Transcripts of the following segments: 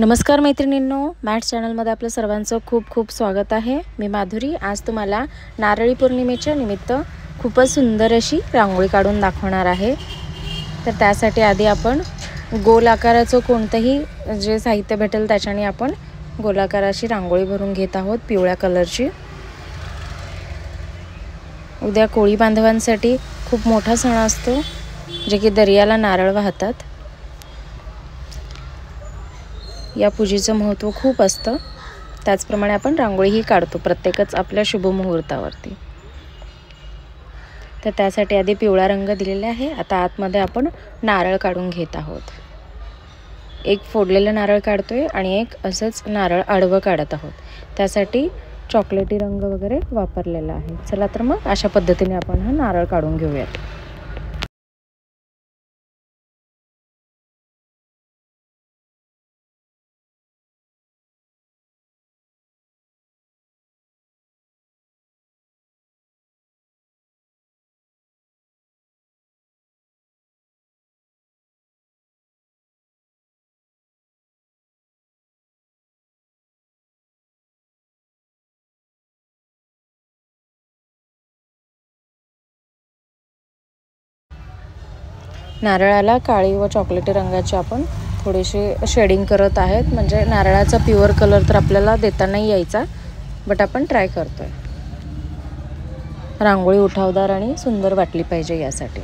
नमस्कार मैत्रिणींनो, मॅथ्स चॅनलमध्ये आपलं सर्वांचं खूप खूप स्वागत आहे। मी माधुरी आज तुम्हाला नारळी पौर्णिमेच्या निमित्त खूपच सुंदर अशी रांगोळी काढून दाखवणार आहे। तर त्यासाठी आधी आपण गोल आकाराचं कोणतंही जे साहित्य भेटेल त्याच्याने आपण गोलाकाराची रांगोळी भरून घेत आहोत पिवळ्या कलरची। उद्या कोळी बांधवांसाठी खूप मोठा सण असतो जे की दर्याला नारळ वाहतात। या पूजेचं महत्त्व खूप असतं, त्याचप्रमाणे आपण रांगोळीही काढतो प्रत्येकच आपल्या शुभ मुहूर्तावरती। तर त्यासाठी आधी पिवळा रंग दिलेला आहे। आता आतमध्ये आपण नारळ काढून घेत आहोत। एक फोडलेलं नारळ काढतोय आणि एक असंच नारळ आडवं काढत आहोत। त्यासाठी चॉकलेटी रंग वगैरे वापरलेला आहे। चला तर मग अशा पद्धतीने आपण हा नारळ काढून घेऊयात। नारळाला काळी व चॉकलेटी रंगाचे आपण थोडेसे शेडिंग करत आहेत, म्हणजे नारळाचा प्युअर कलर तर आपल्याला देता नाही यायचा, बट आपण ट्राय करतोय। रांगोळी उठावदार आणि सुंदर वाटली पाहिजे यासाठी।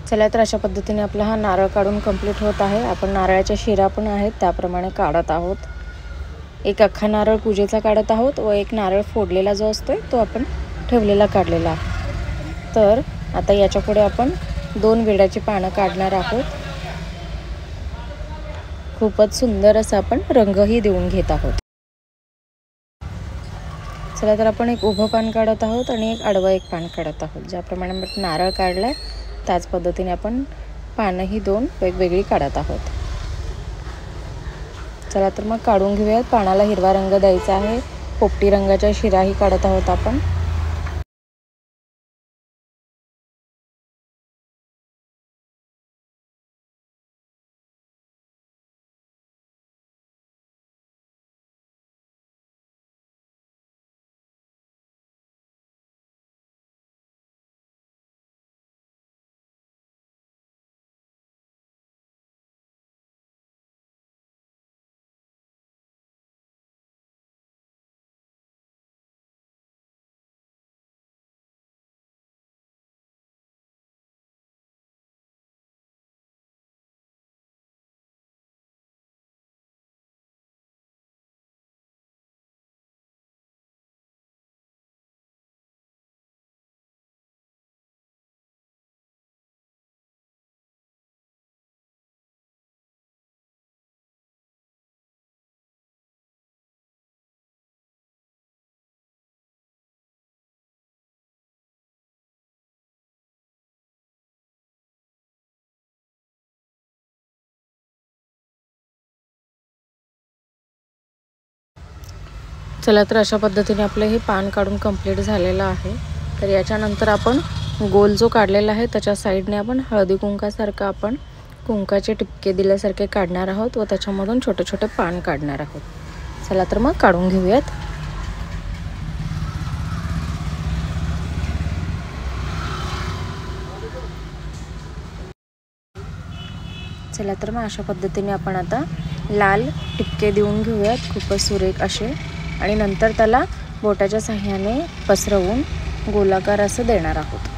चला तर अशा पद्धतीने आपला हा नारळ काढून कंप्लीट होत आहे। आपण नारळाच्या शिरा पण आहेत त्याप्रमाणे काढत आहोत। एक अख्खा नारळ पूजेचा काढत आहोत व एक नारळ फोडलेला जो असतोय तो आपण ठेवलेला काढलेला आहे। तर आता याच्या पुढे आपण 2 विड्याची पानं काढणार आहोत। खूपच सुंदर असं आपण रंगही देऊन घेत आहोत। चला तर आपण एक उभं पान काढत आहोत आणि एक आडवं एक पान काढत आहोत। ज्याप्रमाणे आपण नारळ काढलाय त्याच पद्धतीने आपण पानंही 2 वेगवेगळी काढत आहोत। चला तर मग काढून घेऊयात। पानाला हिरवा रंग द्यायचा आहे। पोपटी रंगाच्या शिराही काढत आहोत आपण। चला तर अशा पद्धतीने आपलं हे पान काढून कंप्लीट झालेलं आहे। तर याच्यानंतर आपण गोल जो काढलेला आहे त्याच्या साईडने आपण हळदी कुंकासारखं आपण कुंकाचे टिपके दिल्यासारखे काढणार आहोत व त्याच्यामधून छोटे छोटे पान काढणार आहोत। चला तर मग काढून घेऊयात। चला तर मग अशा पद्धतीने आपण आता लाल टिपके देऊन घेऊयात खूपच सुरेख असे, आणि नंतर त्याला बोटाच्या सहाय्याने पसरवून गोलाकार असं देणार आहोत।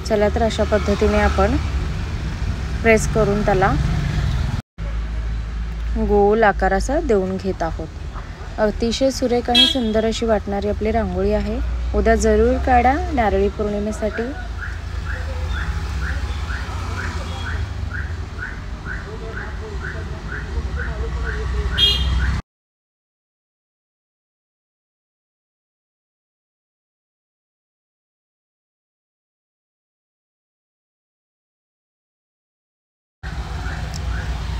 चला तर अशा पद्धतीने आपण प्रेस करून त्याला गोल आकार असा देऊन घेत आहोत। अतिशय सुरेख आणि सुंदर अशी वाटणारी आपली रांगोळी आहे। उद्या जरूर काढा नारळी पौर्णिमेसाठी।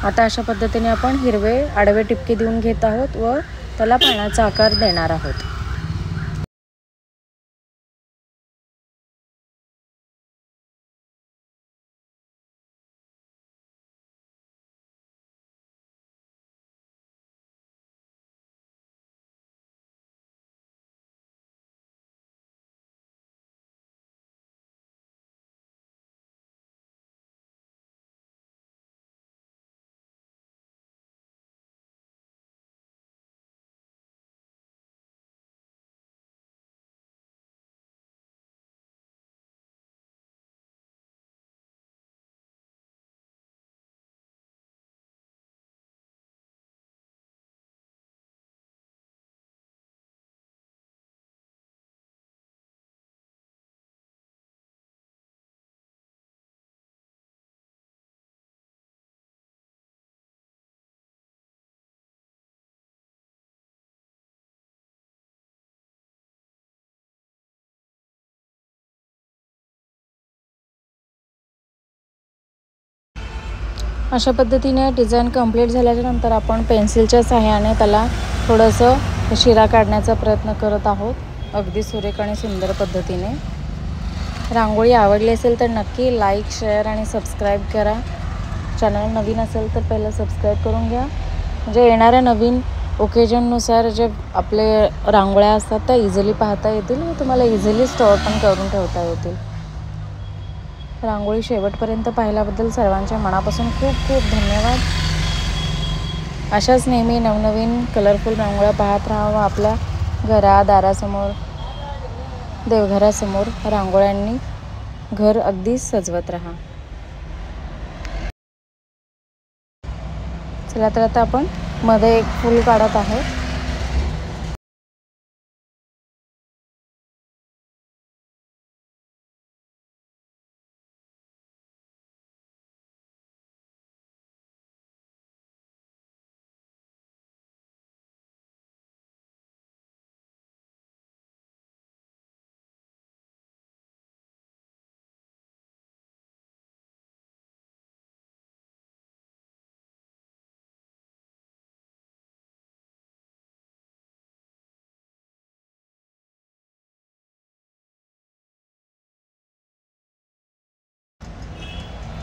आता अशा पद्धतीने आपण हिरवे आडवे टिपके देऊन घेत आहोत व त्याला पानाचा आकार देणार आहोत। अशा पद्धतीने डिझाईन कंप्लीट झाल्याच्या नंतर आपण पेन्सिलच्या सहाय्याने त्याला थोडंसं शिरा काढण्याचा प्रयत्न करत आहोत अगदी सुरेख आणि सुंदर पद्धतीने। रांगोळी आवडली असेल तर नक्की लाईक, शेअर आणि सबस्क्राईब करा। चॅनल नवीन असेल तर पहिलं सबस्क्राईब करून घ्या, म्हणजे येणाऱ्या नवीन ओकेजननुसार जे आपले रांगोळ्या असतात त्या इझिली पाहता येतील व तुम्हाला इझिली स्टोअर पण करून ठेवता येतील। रांगोळी शेवटपर्यंत पाहिल्याबद्दल सर्वांच्या मनापासून खूप खूप धन्यवाद। अशाच नेहमी नवनवीन कलरफुल रांगोळ्या पाहत राहा व आपल्या दारासमोर, देवघरासमोर रांगोळ्यांनी घर अगदी सजवत राहा। चला तर आता आपण मध्ये एक फूल काढत आहोत।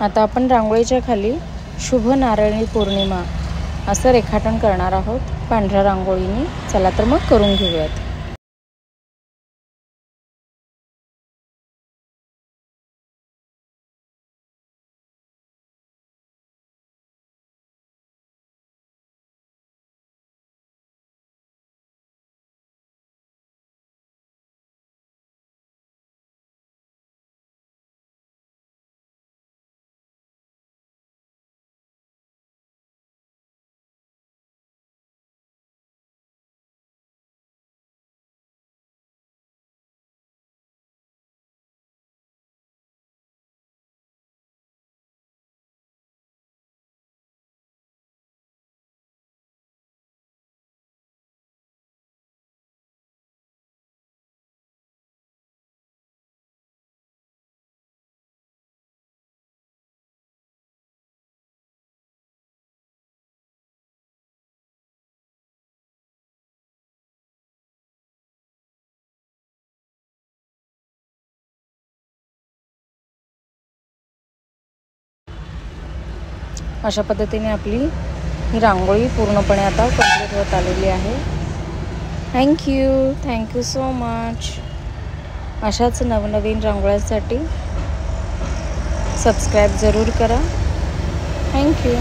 आता आपण रांगोळीच्या खाली शुभ नारळी पौर्णिमा असं रेखाटन करणार आहोत पांढऱ्या रांगोळीने। चला तर मग करून घेऊयात। अशा पद्धतीने आपली ही रांगोळी पूर्णपणे आता कंप्लीट होत आलेली आहे। Thank you so much. अशाच नवनवीन रांगोळ्यांसाठी सबस्क्राईब जरूर करा। थँक्यू।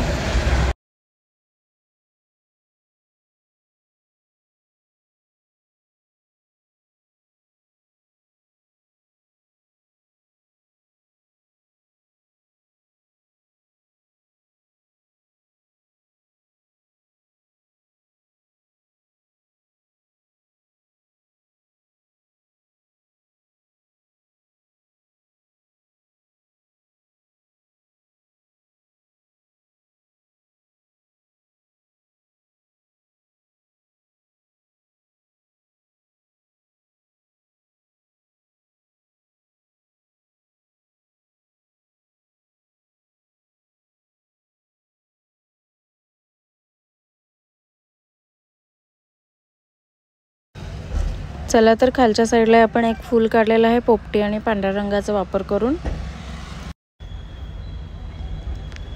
चला तर खालच्या साईडला आपण एक फूल काढलेलं आहे पोपटी आणि पांढऱ्या रंगाचा वापर करून.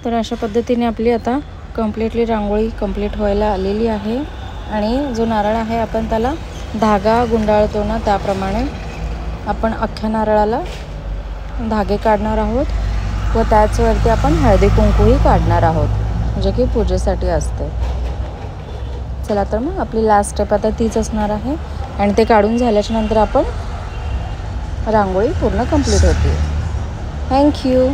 तर अशा पद्धतीने आपली आता कम्प्लिटली रांगोळी कंप्लीट व्हायला आलेली आहे. आणि जो नारळ आहे आपण त्याला धागा गुंडाळतो ना त्याप्रमाणे आपण अख्ख्या नारळाला धागे काढणार आहोत व त्याचवरती आपण हळदी कुंकूही काढणार आहोत जे की पूजेसाठी असते. चला तर मग आपली लास्ट स्टेप आता तीच असणार आहे आणि ते काढून झाल्याच्या नंतर आपण रांगोळी पूर्ण कंप्लीट होते. थँक्यू.